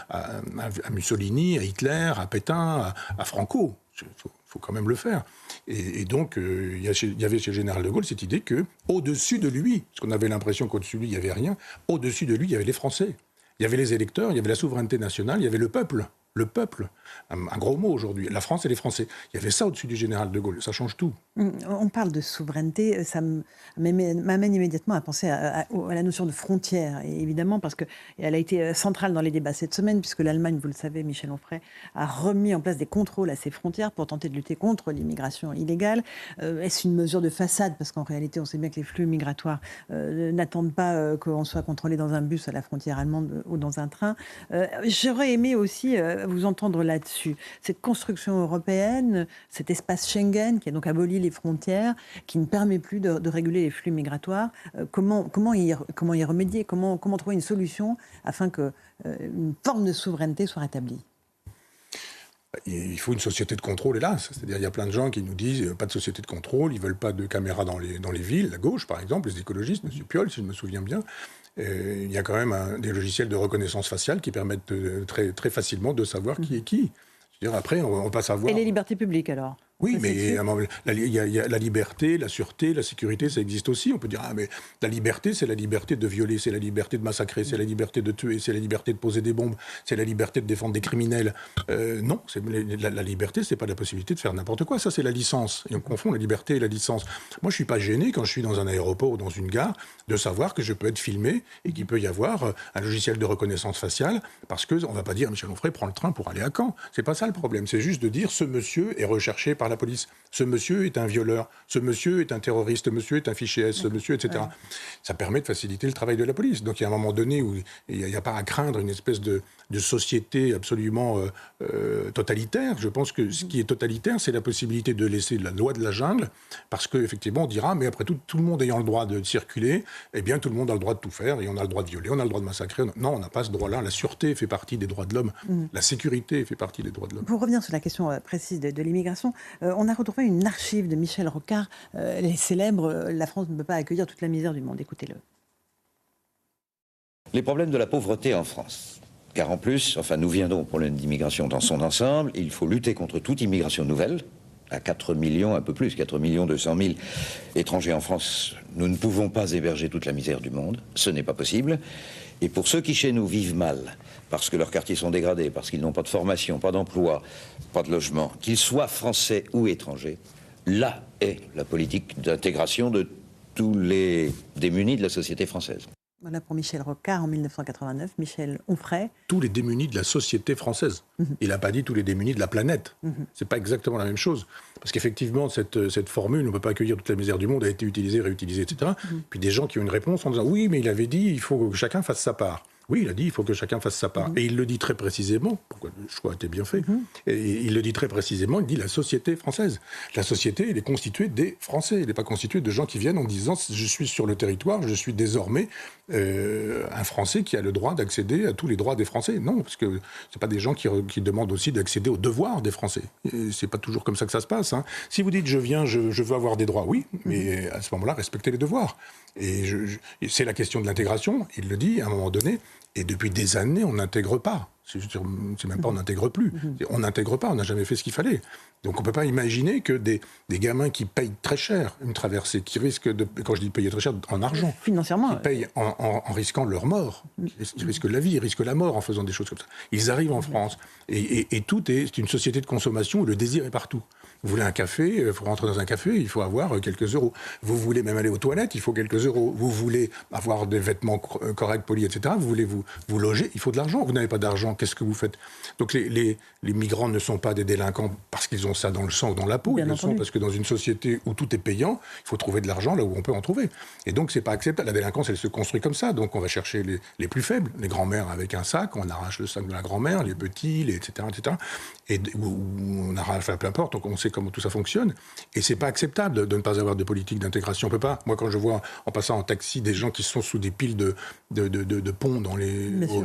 à Mussolini, à Hitler, à Pétain, à Franco. Il faut quand même le faire. Et donc, il y avait chez le général de Gaulle cette idée qu'au-dessus de lui, parce qu'on avait l'impression qu'au-dessus de lui, il n'y avait rien, au-dessus de lui, il y avait les Français. Il y avait les électeurs, il y avait la souveraineté nationale, il y avait le peuple. Le peuple, un gros mot aujourd'hui, la France et les Français. Il y avait ça au-dessus du général de Gaulle, ça change tout. On parle de souveraineté, ça m'amène immédiatement à penser à la notion de frontière, et évidemment parce qu'elle a été centrale dans les débats cette semaine, puisque l'Allemagne, vous le savez, Michel Onfray, a remis en place des contrôles à ses frontières pour tenter de lutter contre l'immigration illégale. Est-ce une mesure de façade? Parce qu'en réalité, on sait bien que les flux migratoires n'attendent pas qu'on soit contrôlé dans un bus à la frontière allemande ou dans un train. J'aurais aimé aussi vous entendre là-dessus. Cette construction européenne, cet espace Schengen qui a donc aboli les frontières, qui ne permet plus de réguler les flux migratoires, comment y remédier, comment trouver une solution afin qu'une forme de souveraineté soit rétablie? Il faut une société de contrôle, hélas. C'est-à-dire, il y a plein de gens qui nous disent pas de société de contrôle, ils ne veulent pas de caméras dans les villes, la gauche par exemple, les écologistes, M. Piolle, si je me souviens bien. Il y a quand même des logiciels de reconnaissance faciale qui permettent très, très facilement de savoir qui est qui. C'est-à-dire, après, on passe à voir... Et les libertés publiques, alors? Oui, mais il y a la liberté, la sûreté, la sécurité, ça existe aussi. On peut dire, mais la liberté, c'est la liberté de violer, c'est la liberté de massacrer, c'est la liberté de tuer, c'est la liberté de poser des bombes, c'est la liberté de défendre des criminels. Non, la liberté, c'est pas la possibilité de faire n'importe quoi. Ça, c'est la licence. Et on confond la liberté et la licence. Moi, je suis pas gêné, quand je suis dans un aéroport ou dans une gare, de savoir que je peux être filmé et qu'il peut y avoir un logiciel de reconnaissance faciale, parce qu'on va pas dire, Michel Onfray prend le train pour aller à Caen. C'est pas ça le problème. C'est juste de dire, ce monsieur est recherché par la police. Ce monsieur est un violeur, ce monsieur est un terroriste, ce monsieur est un fichier S, ce monsieur, etc. Ouais. Ça permet de faciliter le travail de la police. Donc il y a un moment donné où il n'y a pas à craindre une espèce de société absolument totalitaire. Je pense que ce qui est totalitaire, c'est la possibilité de laisser la loi de la jungle, parce qu'effectivement, on dira, mais après tout le monde ayant le droit de circuler, eh bien tout le monde a le droit de tout faire, et on a le droit de violer, on a le droit de massacrer. Non, on n'a pas ce droit-là. La sûreté fait partie des droits de l'homme. La sécurité fait partie des droits de l'homme. Pour revenir sur la question précise de l'immigration, on a retrouvé une archive de Michel Rocard, les célèbres « La France ne peut pas accueillir toute la misère du monde ». Écoutez-le. Les problèmes de la pauvreté en France. Car en plus, nous viendrons au problème d'immigration dans son ensemble. Il faut lutter contre toute immigration nouvelle. À 4 millions, un peu plus, 4 200 000 étrangers en France, nous ne pouvons pas héberger toute la misère du monde. Ce n'est pas possible. Et pour ceux qui, chez nous, vivent mal, parce que leurs quartiers sont dégradés, parce qu'ils n'ont pas de formation, pas d'emploi, pas de logement, qu'ils soient français ou étrangers, là est la politique d'intégration de tous les démunis de la société française. Voilà pour Michel Rocard en 1989. Michel Onfray. Tous les démunis de la société française. Il n'a pas dit tous les démunis de la planète. C'est pas exactement la même chose. Parce qu'effectivement, cette formule, on ne peut pas accueillir toute la misère du monde, a été utilisée, réutilisée, etc. Puis des gens qui ont une réponse en disant oui, mais il avait dit il faut que chacun fasse sa part. Oui, il a dit il faut que chacun fasse sa part. Et il le dit très précisément, pourquoi le choix a été bien fait, et il le dit très précisément, il dit la société française. La société, elle est constituée des Français, elle n'est pas constituée de gens qui viennent en disant je suis sur le territoire, je suis désormais un Français qui a le droit d'accéder à tous les droits des Français. Non, parce que ce pas des gens qui demandent aussi d'accéder aux devoirs des Français. C'est pas toujours comme ça que ça se passe. Si vous dites je viens, je veux avoir des droits, oui, mais à ce moment-là, respectez les devoirs. Et c'est la question de l'intégration, il le dit à un moment donné, et depuis des années, on n'intègre pas. C'est même pas on n'intègre plus. On n'intègre pas, on n'a jamais fait ce qu'il fallait. Donc on ne peut pas imaginer que des gamins qui payent très cher une traversée, qui risquent de, quand je dis payer très cher, en argent, financièrement, qui payent en risquant leur mort, ils risquent la vie, ils risquent la mort en faisant des choses comme ça. Ils arrivent en France, et tout c'est une société de consommation où le désir est partout. Vous voulez un café, il faut rentrer dans un café, il faut avoir quelques euros. Vous voulez même aller aux toilettes, il faut quelques euros. Vous voulez avoir des vêtements corrects, polis, etc. Vous voulez vous loger, il faut de l'argent. Vous n'avez pas d'argent, qu'est-ce que vous faites? Donc les migrants ne sont pas des délinquants parce qu'ils ont ça dans le sang ou dans la peau. Ils le sont parce que dans une société où tout est payant, il faut trouver de l'argent là où on peut en trouver. Et donc c'est pas acceptable. La délinquance, elle se construit comme ça. Donc on va chercher les plus faibles, les grands-mères avec un sac, on arrache le sac de la grand-mère, les petits, etc., etc. Et on arrache, enfin, peu importe, donc on sait comment tout ça fonctionne. Et c'est pas acceptable de ne pas avoir de politique d'intégration. On peut pas. Moi, quand je vois en passant en taxi des gens qui sont sous des piles de ponts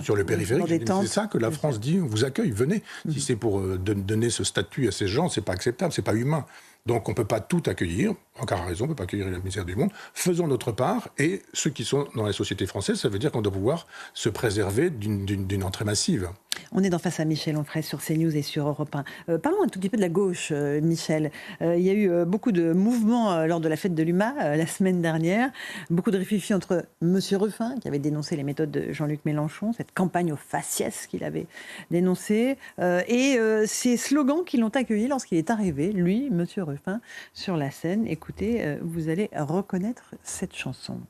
sur le périphérique, c'est ça que la France dit, on vous accueille, venez. Si c'est pour donner ce statut à ces gens, c'est pas acceptable, c'est pas humain. Donc on ne peut pas tout accueillir, encore à raison, on ne peut pas accueillir la misère du monde. Faisons notre part, et ceux qui sont dans la société française, ça veut dire qu'on doit pouvoir se préserver d'une entrée massive. On est dans Face à Michel Onfray sur CNews et sur Europe 1. Parlons un tout petit peu de la gauche, Michel. Il y a eu beaucoup de mouvements lors de la fête de l'UMA la semaine dernière. Beaucoup de réflexions entre M. Ruffin, qui avait dénoncé les méthodes de Jean-Luc Mélenchon, cette campagne au faciès qu'il avait dénoncée, et ces slogans qui l'ont accueilli lorsqu'il est arrivé, lui, M. Ruffin, sur la scène. Écoutez, vous allez reconnaître cette chanson.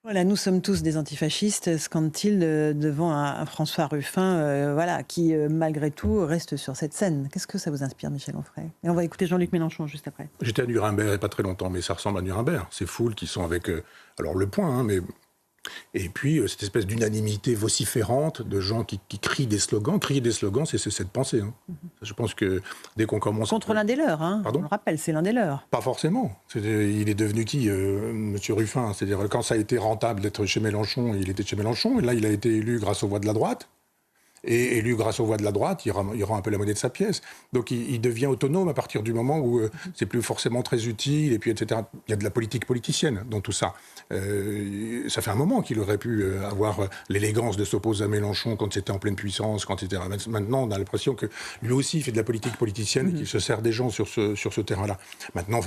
Voilà, nous sommes tous des antifascistes, scande-t-il devant un François Ruffin, qui malgré tout reste sur cette scène. Qu'est-ce que ça vous inspire, Michel Onfray? Et on va écouter Jean-Luc Mélenchon juste après. J'étais à Nuremberg il n'y a pas très longtemps, mais ça ressemble à Nuremberg. Ces foules qui sont avec, alors le point, mais... Et puis, cette espèce d'unanimité vociférante de gens qui crient des slogans. Crier des slogans, c'est cette pensée. Je pense que dès qu'on commence... Contre l'un des leurs, on le rappelle, c'est l'un des leurs. Pas forcément. Il est devenu qui, Monsieur Ruffin? C'est-à-dire, quand ça a été rentable d'être chez Mélenchon, il était chez Mélenchon. Et là, il a été élu grâce aux voix de la droite. Et élu grâce aux voix de la droite, il rend un peu la monnaie de sa pièce. Donc il devient autonome à partir du moment où c'est plus forcément très utile, et puis etc. Il y a de la politique politicienne dans tout ça. Ça fait un moment qu'il aurait pu avoir l'élégance de s'opposer à Mélenchon quand c'était en pleine puissance, etc. Maintenant, on a l'impression que lui aussi il fait de la politique politicienne, qu'il se sert des gens sur ce terrain-là. Maintenant,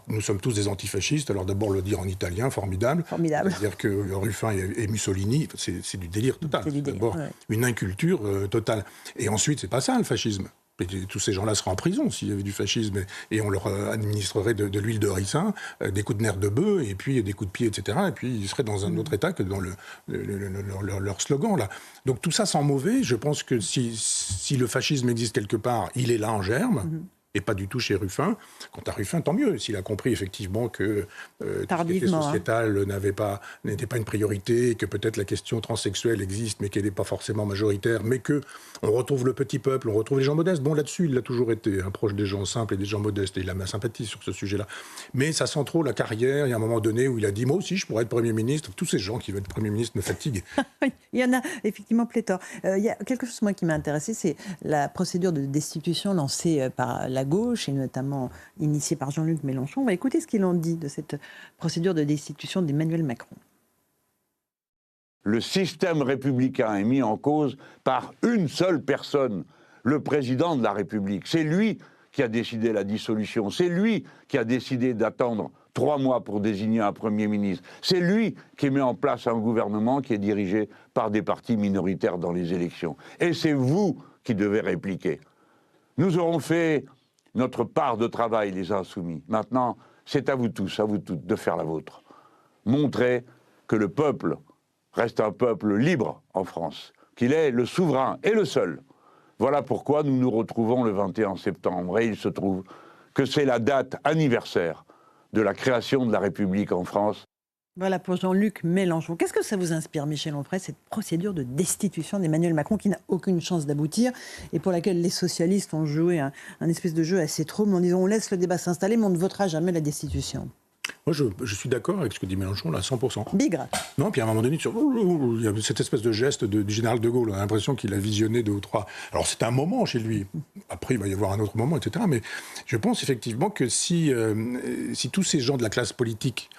nous sommes tous des antifascistes. Alors d'abord le dire en italien, formidable. C'est-à-dire que Ruffin et Mussolini, c'est du délire total. C'est d'abord une inculture totale. Et ensuite, c'est pas ça le fascisme. Et tous ces gens-là seraient en prison s'il y avait du fascisme, et on leur administrerait de l'huile de ricin, des coups de nerfs de bœuf, et puis des coups de pied, etc. Et puis ils seraient dans un autre état que dans leur slogan, là. Donc tout ça sent mauvais. Je pense que si le fascisme existe quelque part, il est là en germe. Et pas du tout chez Ruffin. Quant à Ruffin, tant mieux, s'il a compris effectivement que tout ce qui était sociétal n'était pas une priorité, et que peut-être la question transsexuelle existe, mais qu'elle n'est pas forcément majoritaire, mais qu'on retrouve le petit peuple, on retrouve les gens modestes. Bon, là-dessus, il a toujours été proche des gens simples et des gens modestes, et il a ma sympathie sur ce sujet-là. Mais ça sent trop la carrière. Il y a un moment donné où il a dit « Moi aussi, je pourrais être Premier ministre. » Tous ces gens qui veulent être Premier ministre me fatiguent. Il y en a effectivement pléthore. Il y a quelque chose, moi, qui m'a intéressé, c'est la procédure de destitution lancée par la gauche, et notamment initiée par Jean-Luc Mélenchon. On va écouter ce qu'il en dit de cette procédure de destitution d'Emmanuel Macron. Le système républicain est mis en cause par une seule personne, le président de la République. C'est lui qui a décidé la dissolution. C'est lui qui a décidé d'attendre 3 mois pour désigner un Premier ministre. C'est lui qui met en place un gouvernement qui est dirigé par des partis minoritaires dans les élections. Et c'est vous qui devez répliquer. Nous aurons fait notre part de travail, les Insoumis. Maintenant, c'est à vous tous, à vous toutes, de faire la vôtre. Montrer que le peuple reste un peuple libre en France, qu'il est le souverain et le seul. Voilà pourquoi nous nous retrouvons le 21 septembre. Et il se trouve que c'est la date anniversaire de la création de la République en France. Voilà pour Jean-Luc Mélenchon. Qu'est-ce que ça vous inspire, Michel Onfray, cette procédure de destitution d'Emmanuel Macron qui n'a aucune chance d'aboutir et pour laquelle les socialistes ont joué un espèce de jeu assez trouble en disant on laisse le débat s'installer mais on ne votera jamais la destitution? Moi, je suis d'accord avec ce que dit Mélenchon, là, à 100%. Bigre. Non, puis à un moment donné, il y a cette espèce de geste du général de Gaulle. On a l'impression qu'il a visionné 2 ou 3. Alors, c'est un moment chez lui. Après, il va y avoir un autre moment, etc. Mais je pense effectivement que si tous ces gens de la classe politique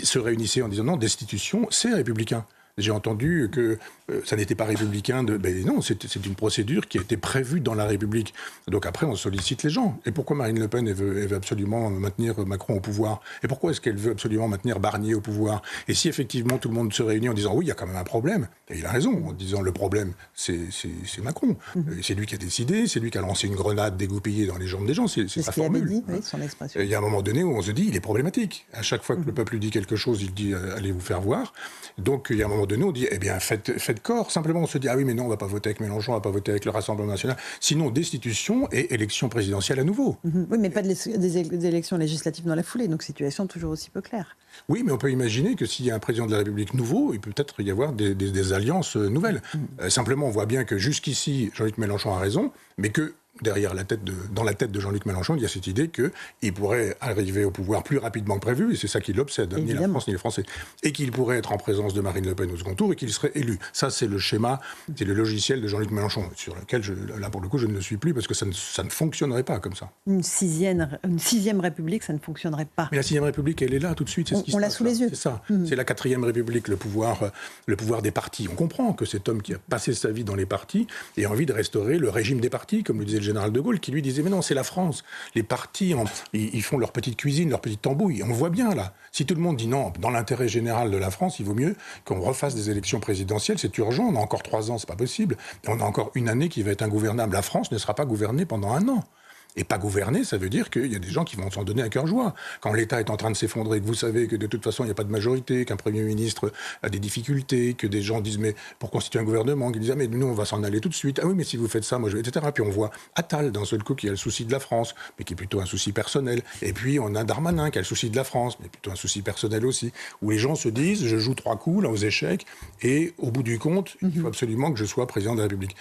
se réunissaient en disant non, destitution, c'est républicain. J'ai entendu que ça n'était pas républicain. Non, c'est une procédure qui a été prévue dans la République. Donc après, on sollicite les gens. Et pourquoi Marine Le Pen elle veut absolument maintenir Macron au pouvoir? Et pourquoi est-ce qu'elle veut absolument maintenir Barnier au pouvoir? Et si effectivement tout le monde se réunit en disant oui, il y a quand même un problème, et il a raison, en disant le problème, c'est Macron. C'est lui qui a décidé, c'est lui qui a lancé une grenade dégoupillée dans les jambes des gens. C'est sa formule. Dit, oui, son expression. Il y a un moment donné où on se dit il est problématique. À chaque fois que le peuple lui dit quelque chose, il dit allez vous faire voir. Donc il y a un moment donné, on dit eh bien faites corps. Simplement on se dit ah oui mais non on va pas voter avec Mélenchon, on va pas voter avec le Rassemblement national. Sinon destitution et élection présidentielle à nouveau. Oui, mais pas des élections législatives dans la foulée. Donc situation toujours aussi peu claire. Oui, mais on peut imaginer que s'il y a un président de la République nouveau, il peut peut-être y avoir des alliances nouvelles. Simplement on voit bien que jusqu'ici Jean-Luc Mélenchon a raison, mais que dans la tête de Jean-Luc Mélenchon, il y a cette idée qu'il pourrait arriver au pouvoir plus rapidement que prévu, et c'est ça qui l'obsède, ni la France ni les Français, et qu'il pourrait être en présence de Marine Le Pen au second tour, et qu'il serait élu. Ça, c'est le schéma, c'est le logiciel de Jean-Luc Mélenchon, sur lequel, là pour le coup, je ne le suis plus, parce que ça ne fonctionnerait pas comme ça. Une sixième République, ça ne fonctionnerait pas. Mais la 6e République, elle est là tout de suite. On l'a sous les yeux. C'est ça. C'est la 4e République, le pouvoir des partis. On comprend que cet homme qui a passé sa vie dans les partis ait envie de restaurer le régime des partis, comme le disait le général de Gaulle, qui lui disait mais non, c'est la France. Les partis, ils font leur petite cuisine, leur petite tambouille. On voit bien là. Si tout le monde dit non, dans l'intérêt général de la France, il vaut mieux qu'on refasse des élections présidentielles. C'est urgent. On a encore 3 ans, c'est pas possible. Et on a encore une année qui va être ingouvernable. La France ne sera pas gouvernée pendant 1 an. Et pas gouverner, ça veut dire qu'il y a des gens qui vont s'en donner à cœur joie. Quand l'État est en train de s'effondrer, que vous savez que de toute façon il n'y a pas de majorité, qu'un Premier ministre a des difficultés, que des gens disent mais pour constituer un gouvernement, qu'ils disent ah mais nous on va s'en aller tout de suite, ah oui mais si vous faites ça, moi je vais, etc. Puis on voit Attal d'un seul coup qui a le souci de la France, mais qui est plutôt un souci personnel. Et puis on a Darmanin qui a le souci de la France, mais plutôt un souci personnel aussi. Où les gens se disent je joue 3 coups là aux échecs et au bout du compte il faut absolument que je sois président de la République.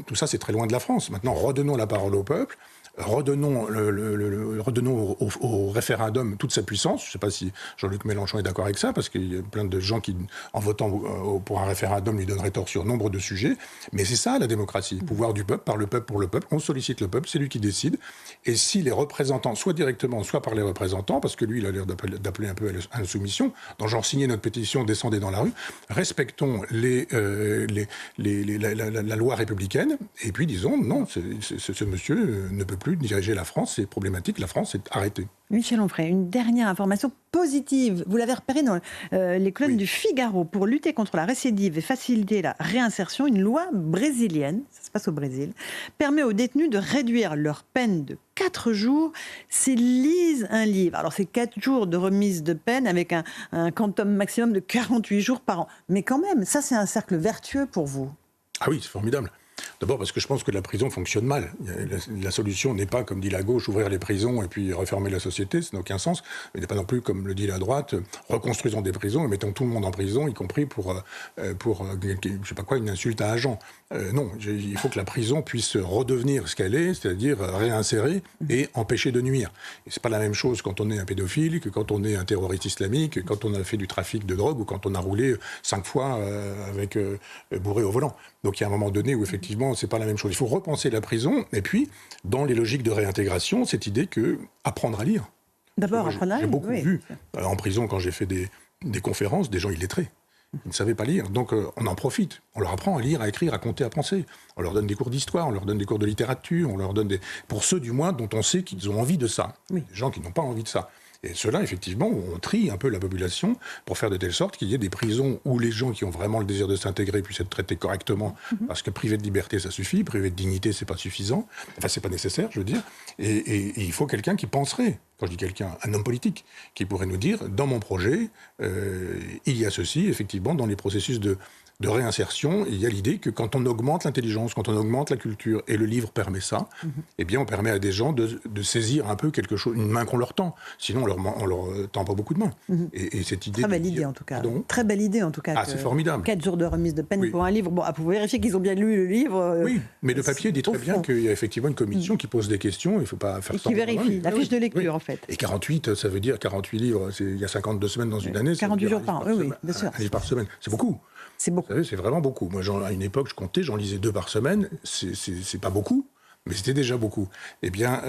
Tout ça c'est très loin de la France. Maintenant redonnons la parole au peuple. Redonnons au référendum toute sa puissance. Je ne sais pas si Jean-Luc Mélenchon est d'accord avec ça, parce qu'il y a plein de gens qui, en votant pour un référendum, lui donneraient tort sur nombre de sujets. Mais c'est ça, la démocratie. Pouvoir du peuple, par le peuple, pour le peuple. On sollicite le peuple, c'est lui qui décide. Et si les représentants, soit directement, soit par les représentants, parce que lui, il a l'air d'appeler un peu à la soumission, dans genre signer notre pétition, descendez dans la rue, respectons la loi républicaine, et puis disons, non, ce monsieur ne peut plus diriger la France, c'est problématique, la France est arrêtée. Michel Onfray, une dernière information positive. Vous l'avez repéré dans les colonnes du Figaro. Pour lutter contre la récidive et faciliter la réinsertion, une loi brésilienne, ça se passe au Brésil, permet aux détenus de réduire leur peine de 4 jours s'ils lisent un livre. Alors c'est 4 jours de remise de peine avec un quantum maximum de 48 jours par an. Mais quand même, ça c'est un cercle vertueux pour vous. Ah oui, c'est formidable. D'abord parce que je pense que la prison fonctionne mal. La solution n'est pas, comme dit la gauche, ouvrir les prisons et puis refermer la société, ça n'a aucun sens. Il n'est pas non plus, comme le dit la droite, reconstruisons des prisons et mettons tout le monde en prison, y compris pour je sais pas quoi, une insulte à agent. Non, il faut que la prison puisse redevenir ce qu'elle est, c'est-à-dire réinsérer et empêcher de nuire. Et c'est pas la même chose quand on est un pédophile que quand on est un terroriste islamique, que quand on a fait du trafic de drogue ou quand on a roulé 5 fois avec bourré au volant. Donc il y a un moment donné où effectivement c'est pas la même chose. Il faut repenser la prison et puis dans les logiques de réintégration, cette idée que apprendre à lire. D'abord apprendre à lire. J'ai beaucoup vu en prison quand j'ai fait des conférences des gens illettrés. Ils ne savaient pas lire. Donc on en profite. On leur apprend à lire, à écrire, à compter, à penser. On leur donne des cours d'histoire, on leur donne des cours de littérature, on leur donne pour ceux du moins dont on sait qu'ils ont envie de ça. Oui. Des gens qui n'ont pas envie de ça. Et cela, effectivement, on trie un peu la population pour faire de telle sorte qu'il y ait des prisons où les gens qui ont vraiment le désir de s'intégrer puissent être traités correctement, parce que privé de liberté, ça suffit, privé de dignité, c'est pas suffisant, enfin, c'est pas nécessaire, je veux dire, et il faut quelqu'un qui penserait, quand je dis quelqu'un, un homme politique, qui pourrait nous dire, dans mon projet, il y a ceci, effectivement, dans les processus de de réinsertion. Et il y a l'idée que quand on augmente l'intelligence, quand on augmente la culture, et le livre permet ça, eh bien on permet à des gens de saisir un peu quelque chose, une main qu'on leur tend. Sinon on leur tend pas beaucoup de mains. Et cette idée... Très belle idée en tout cas. Pardon ? Très belle idée en tout cas. Ah, c'est formidable. 4 jours de remise de peine pour un livre. Bon, vous vérifiez qu'ils ont bien lu le livre. Oui, mais le papier dit très bien qu'il y a effectivement une commission qui pose des questions, il ne faut pas faire et qui vérifie la fiche de lecture en fait. Et 48, ça veut dire 48 livres, il y a 52 semaines dans une année. 48 jours par an, oui, bien sûr. Un livre par semaine, c'est beaucoup. C'est beaucoup. Vous savez, c'est vraiment beaucoup. Moi, à une époque, je comptais, j'en lisais 2 par semaine. C'est pas beaucoup, mais c'était déjà beaucoup. Eh bien,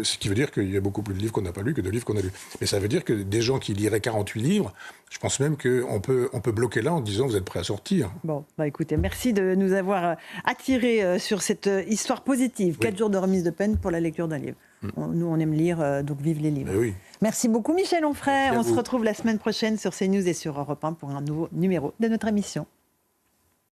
ce qui veut dire qu'il y a beaucoup plus de livres qu'on n'a pas lus que de livres qu'on a lus. Mais ça veut dire que des gens qui liraient 48 livres, je pense même qu'on peut bloquer là en disant vous êtes prêts à sortir. Bon, écoutez, merci de nous avoir attirés sur cette histoire positive. 4 jours de remise de peine pour la lecture d'un livre. Nous, on aime lire, donc vive les livres. Oui. Merci beaucoup, Michel Onfray. On se retrouve la semaine prochaine sur CNews et sur Europe 1 pour un nouveau numéro de notre émission.